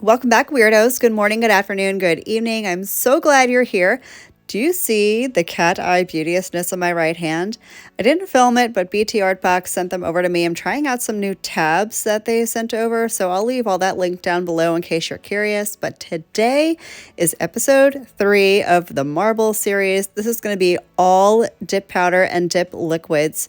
Welcome back, weirdos. Good morning, good afternoon, good evening. I'm so glad you're here. Do you see the cat eye beauteousness on my right hand? I didn't film it, but BTArtbox sent them over to me. I'm trying out some new tabs that they sent over, so I'll leave all that linked down below in case you're curious. But today is episode 3 of the Marble series. This is going to be all dip powder and dip liquids.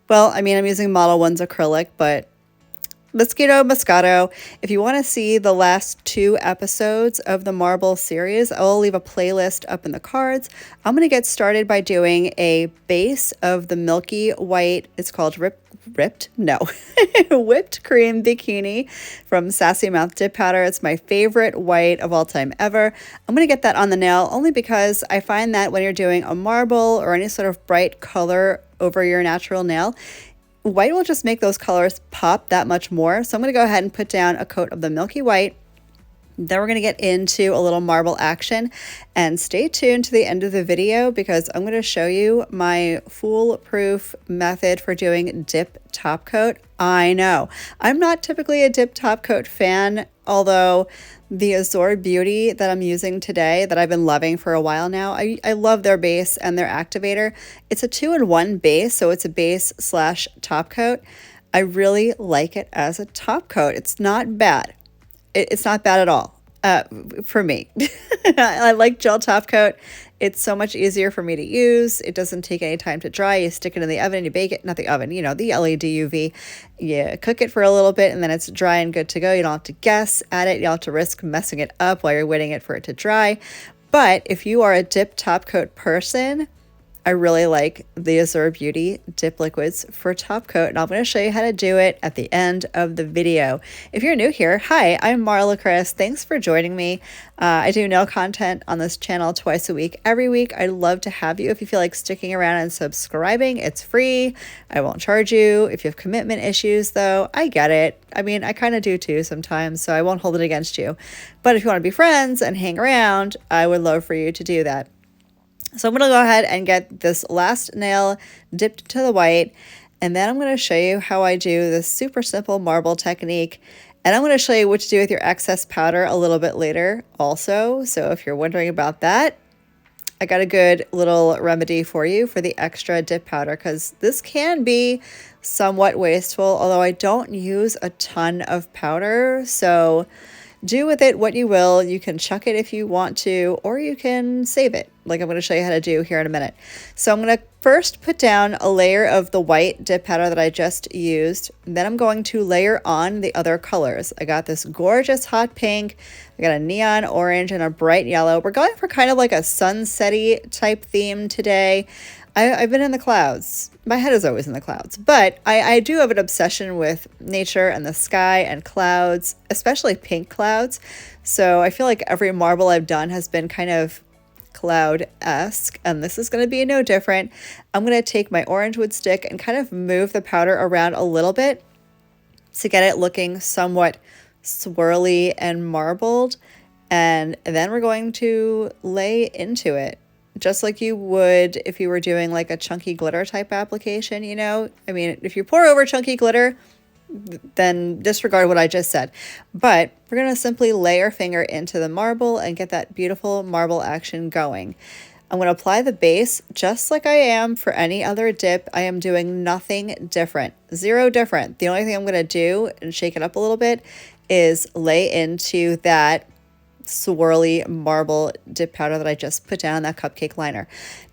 Well, I mean, I'm using Modelones acrylic, but Moscato. If you want to see the last 2 episodes of the Marble series, I'll leave a playlist up in the cards. I'm going to get started by doing a base of the milky white. It's called Whipped Cream Bikini from Sassy Mouth Dip Powder. It's my favorite white of all time ever. I'm going to get that on the nail only because I find that when you're doing a marble or any sort of bright color over your natural nail, white will just make those colors pop that much more. So I'm going to go ahead and put down a coat of the milky white. Then we're going to get into a little marble action, and stay tuned to the end of the video because I'm going to show you my foolproof method for doing dip top coat. I know I'm not typically a dip top coat fan, although the Azure Beauty that I'm using today that I've been loving for a while now, I love their base and their activator. It's a 2-in-1 base, so it's a base / top coat. I really like it as a top coat. It's not bad. It's not bad at all for me. I like gel top coat. It's so much easier for me to use. It doesn't take any time to dry. You stick it in the oven, you bake it, not the oven, the LED UV. You cook it for a little bit and then it's dry and good to go. You don't have to guess at it. You don't have to risk messing it up while you're waiting it for it to dry. But if you are a dip top coat person, I really like the Azure Beauty dip liquids for top coat, and I'm going to show you how to do it at the end of the video. If you're new here, hi, I'm Marlakris. Thanks for joining me. I do nail content on this channel twice a week, every week. I'd love to have you. If you feel like sticking around and subscribing, it's free. I won't charge you. If you have commitment issues, though, I get it. I mean, I kind of do too sometimes, so I won't hold it against you. But if you want to be friends and hang around, I would love for you to do that. So I'm going to go ahead and get this last nail dipped to the white, and then I'm going to show you how I do this super simple marble technique, and I'm going to show you what to do with your excess powder a little bit later also. So if you're wondering about that, I got a good little remedy for you for the extra dip powder, because this can be somewhat wasteful, although I don't use a ton of powder, so do with it what you will. You can chuck it if you want to, or you can save it, like I'm going to show you how to do here in a minute. So I'm going to first put down a layer of the white dip powder that I just used. Then I'm going to layer on the other colors. I got this gorgeous hot pink, I got a neon orange, and a bright yellow. We're going for kind of like a sunsetty type theme today. I've been in the clouds. My head is always in the clouds, but I do have an obsession with nature and the sky and clouds, especially pink clouds. So I feel like every marble I've done has been kind of cloud-esque, and this is going to be no different. I'm going to take my orange wood stick and kind of move the powder around a little bit to get it looking somewhat swirly and marbled, and then we're going to lay into it, just like you would if you were doing like a chunky glitter type application, I mean, if you pour over chunky glitter, then disregard what I just said. But we're going to simply lay our finger into the marble and get that beautiful marble action going. I'm going to apply the base just like I am for any other dip. I am doing nothing different, zero different. The only thing I'm going to do and shake it up a little bit is lay into that swirly marble dip powder that I just put down in that cupcake liner.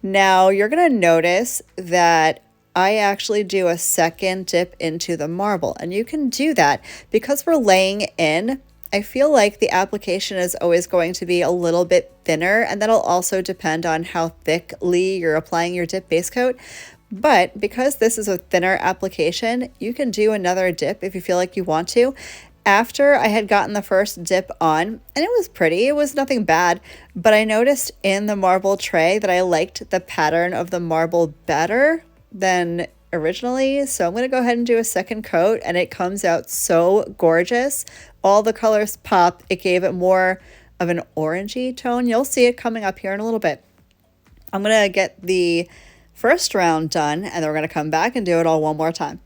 Now you're going to notice that I actually do a second dip into the marble, and you can do that because we're laying in. I feel like the application is always going to be a little bit thinner, and that'll also depend on how thickly you're applying your dip base coat. But because this is a thinner application, you can do another dip if you feel like you want to. After I had gotten the first dip on, and it was pretty, it was nothing bad, but I noticed in the marble tray that I liked the pattern of the marble better than originally. So I'm going to go ahead and do a second coat, and it comes out so gorgeous. All the colors pop. It gave it more of an orangey tone. You'll see it coming up here in a little bit. I'm going to get the first round done, and then we're going to come back and do it all one more time.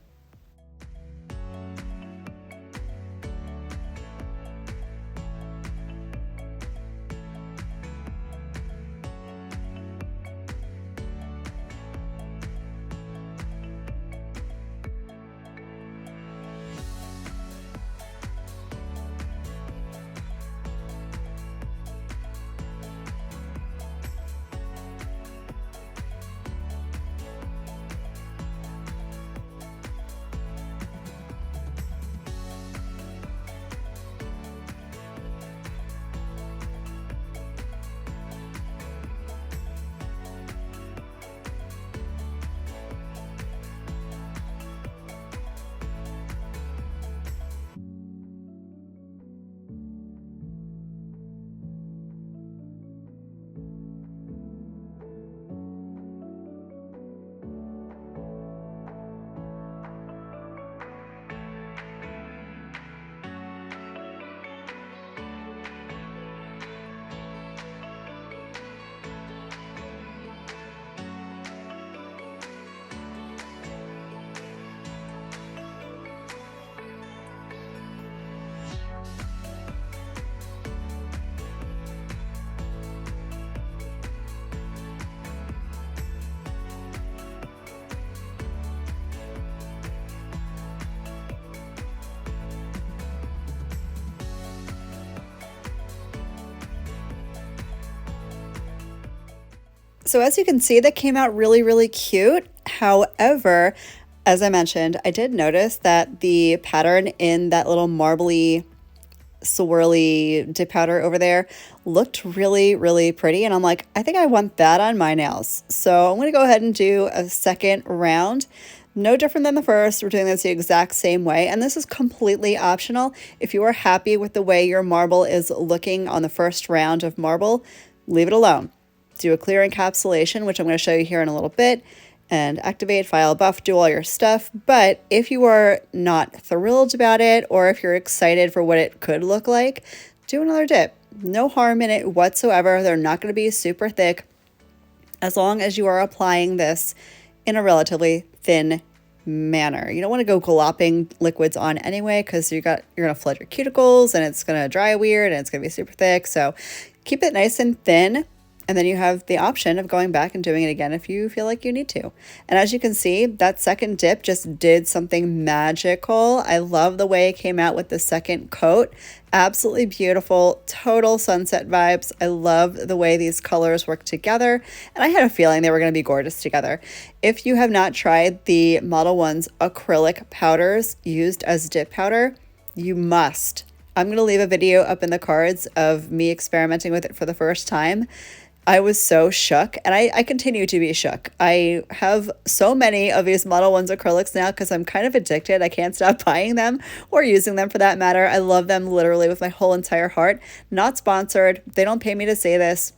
So as you can see, that came out really, really cute. However, as I mentioned, I did notice that the pattern in that little marbly, swirly dip powder over there looked really, really pretty. And I'm like, I think I want that on my nails. So I'm going to go ahead and do a second round. No different than the first. We're doing this the exact same way. And this is completely optional. If you are happy with the way your marble is looking on the first round of marble, leave it alone. Do a clear encapsulation, which I'm going to show you here in a little bit, and activate, file, buff, do all your stuff. But if you are not thrilled about it, or if you're excited for what it could look like, do another dip. No harm in it whatsoever. They're not going to be super thick as long as you are applying this in a relatively thin manner. You don't want to go glopping liquids on anyway, because you're going to flood your cuticles and it's going to dry weird and it's going to be super thick. So keep it nice and thin. And then you have the option of going back and doing it again if you feel like you need to. And as you can see, that second dip just did something magical. I love the way it came out with the second coat. Absolutely beautiful, total sunset vibes. I love the way these colors work together. And I had a feeling they were going to be gorgeous together. If you have not tried the Modelones acrylic powders used as dip powder, you must. I'm going to leave a video up in the cards of me experimenting with it for the first time. I was so shook, and I continue to be shook. I have so many of these Modelones acrylics now because I'm kind of addicted. I can't stop buying them or using them for that matter. I love them literally with my whole entire heart. Not sponsored. They don't pay me to say this.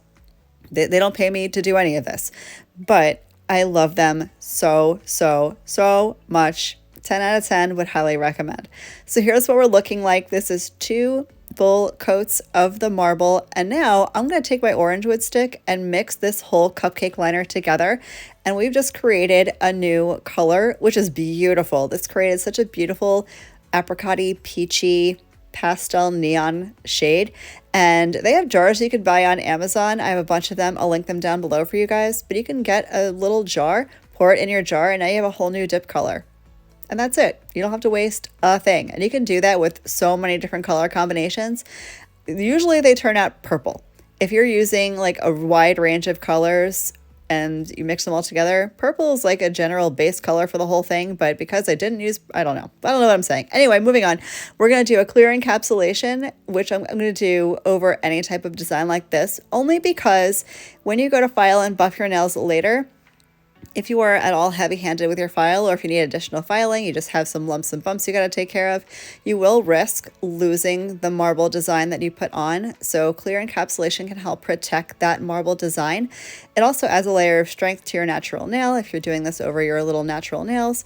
They don't pay me to do any of this. But I love them so, so, so much. 10 out of 10 would highly recommend. So here's what we're looking like. This is 2 full coats of the marble, and now I'm going to take my orange wood stick and mix this whole cupcake liner together, and we've just created a new color, which is beautiful. This created such a beautiful apricot-y, peachy pastel neon shade, and they have jars you could buy on Amazon. I have a bunch of them. I'll link them down below for you guys, but you can get a little jar, pour it in your jar, and now you have a whole new dip color. And that's it. You don't have to waste a thing. And you can do that with so many different color combinations. Usually they turn out purple. If you're using like a wide range of colors and you mix them all together, purple is like a general base color for the whole thing. But because I didn't use, I don't know what I'm saying. Anyway, moving on. We're going to do a clear encapsulation, which I'm going to do over any type of design like this, only because when you go to file and buff your nails later, if you are at all heavy-handed with your file, or if you need additional filing, you just have some lumps and bumps you got to take care of, you will risk losing the marble design that you put on. So clear encapsulation can help protect that marble design. It also adds a layer of strength to your natural nail if you're doing this over your little natural nails.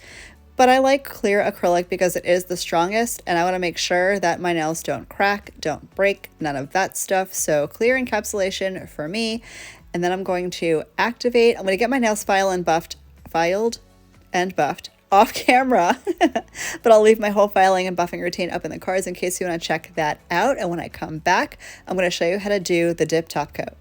But I like clear acrylic because it is the strongest, and I want to make sure that my nails don't crack, don't break, none of that stuff. So clear encapsulation for me. And then I'm going to activate. I'm going to get my nails filed and buffed off camera, but I'll leave my whole filing and buffing routine up in the cards in case you want to check that out. And when I come back, I'm going to show you how to do the dip top coat.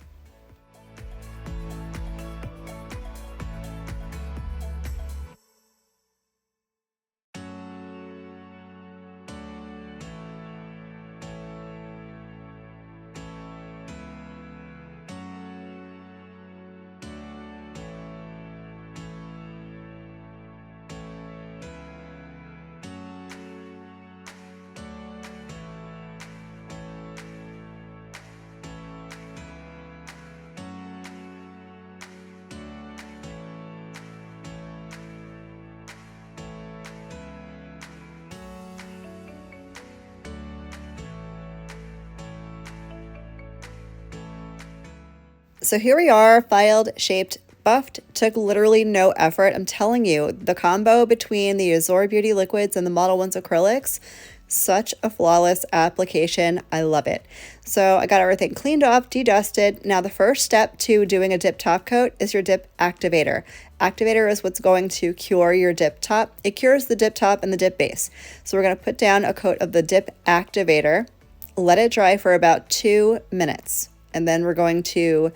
So here we are, filed, shaped, buffed. Took literally no effort. I'm telling you, the combo between the Azure Beauty liquids and the Modelones acrylics, such a flawless application. I love it. So I got everything cleaned off, dedusted. Now the first step to doing a dip top coat is your dip activator. Activator is what's going to cure your dip top. It cures the dip top and the dip base. So we're going to put down a coat of the dip activator, let it dry for about 2 minutes. And then we're going to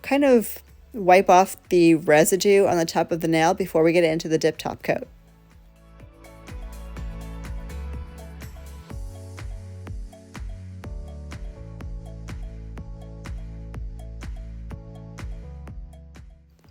kind of wipe off the residue on the top of the nail before we get into the dip top coat.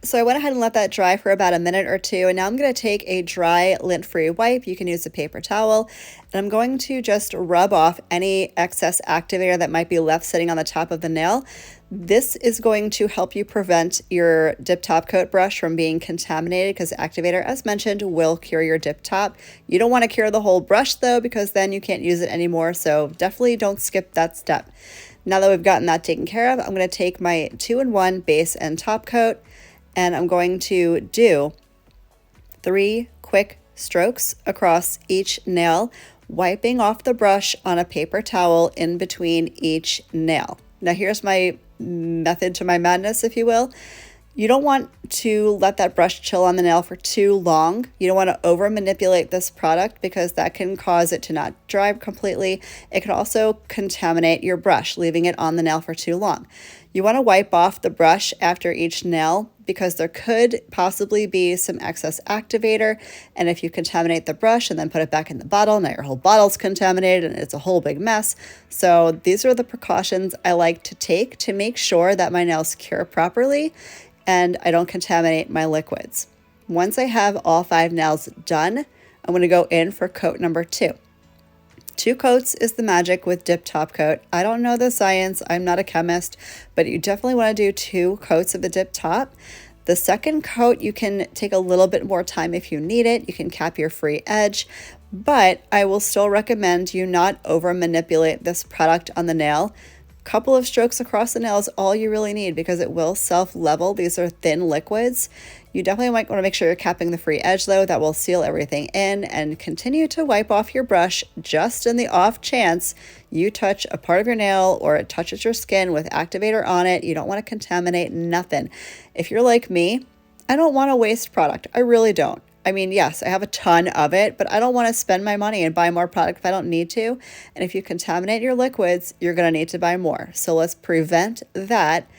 So I went ahead and let that dry for about a minute or two, and now I'm going to take a dry lint-free wipe. You can use a paper towel, and I'm going to just rub off any excess activator that might be left sitting on the top of the nail. This is going to help you prevent your dip top coat brush from being contaminated, because activator, as mentioned, will cure your dip top. You don't want to cure the whole brush though, because then you can't use it anymore, so definitely don't skip that step. Now that we've gotten that taken care of, I'm going to take my 2-in-1 base and top coat, and I'm going to do 3 quick strokes across each nail, wiping off the brush on a paper towel in between each nail. Now here's my method to my madness, if you will. You don't want to let that brush chill on the nail for too long. You don't want to over manipulate this product, because that can cause it to not dry completely. It can also contaminate your brush, leaving it on the nail for too long. You want to wipe off the brush after each nail, because there could possibly be some excess activator, and if you contaminate the brush and then put it back in the bottle, now your whole bottle's contaminated and it's a whole big mess. So these are the precautions I like to take to make sure that my nails cure properly and I don't contaminate my liquids. Once I have all 5 nails done, I'm going to go in for coat number 2. 2 coats is the magic with dip top coat. I don't know the science, I'm not a chemist, but you definitely want to do 2 coats of the dip top. The second coat, you can take a little bit more time if you need it. You can cap your free edge, but I will still recommend you not over manipulate this product on the nail. Couple of strokes across the nail is all you really need, because it will self-level. These are thin liquids. You definitely might want to make sure you're capping the free edge though. That will seal everything in, and continue to wipe off your brush just in the off chance you touch a part of your nail or it touches your skin with activator on it. You don't want to contaminate nothing. If you're like me, I don't want to waste product. I really don't. I mean, yes, I have a ton of it, but I don't want to spend my money and buy more product if I don't need to. And if you contaminate your liquids, you're going to need to buy more. So let's prevent that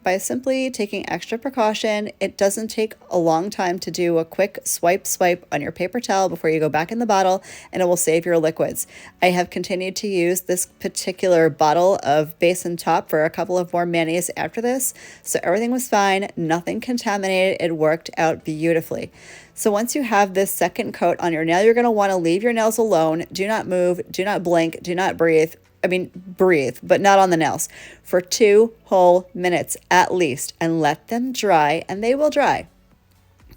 by simply taking extra precaution. It doesn't take a long time to do a quick swipe on your paper towel before you go back in the bottle, and it will save your liquids. I have continued to use this particular bottle of base and top for a couple of more manis after this, so everything was fine, nothing contaminated, it worked out beautifully. So once you have this second coat on your nail, you're going to want to leave your nails alone. Do not move, do not blink, do not breathe. Breathe, but not on the nails, for 2 whole minutes at least, and let them dry, and they will dry.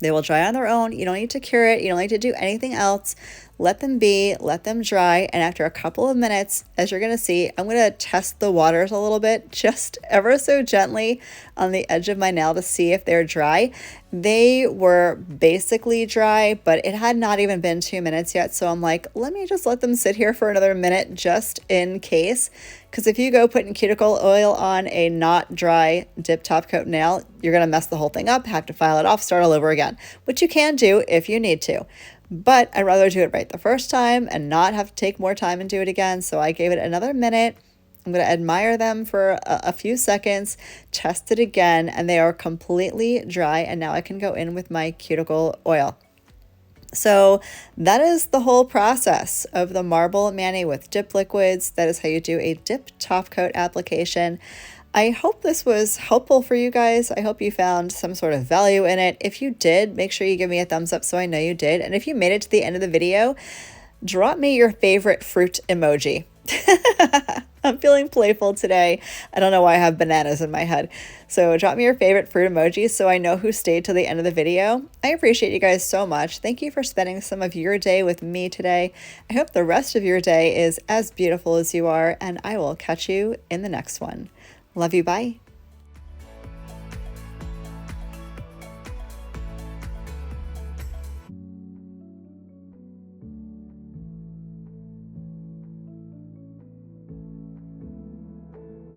They will dry on their own. You don't need to cure it. You don't need to do anything else. Let them be, let them dry. And after a couple of minutes, as you're going to see, I'm going to test the waters a little bit, just ever so gently on the edge of my nail to see if they're dry. They were basically dry, but it had not even been 2 minutes yet. So I'm like, let me just let them sit here for another minute just in case. Because if you go putting cuticle oil on a not dry dip top coat nail, you're going to mess the whole thing up, have to file it off, start all over again, which you can do if you need to. But I'd rather do it right the first time and not have to take more time and do it again. So I gave it another minute. I'm going to admire them for a few seconds, test it again, and they are completely dry. And now I can go in with my cuticle oil. So that is the whole process of the marble mani with dip liquids. That is how you do a dip top coat application. I hope this was helpful for you guys. I hope you found some sort of value in it. If you did, make sure you give me a thumbs up so I know you did. And if you made it to the end of the video, drop me your favorite fruit emoji. I'm feeling playful today. I don't know why I have bananas in my head. So drop me your favorite fruit emoji so I know who stayed till the end of the video. I appreciate you guys so much. Thank you for spending some of your day with me today. I hope the rest of your day is as beautiful as you are, and I will catch you in the next one. Love you. Bye.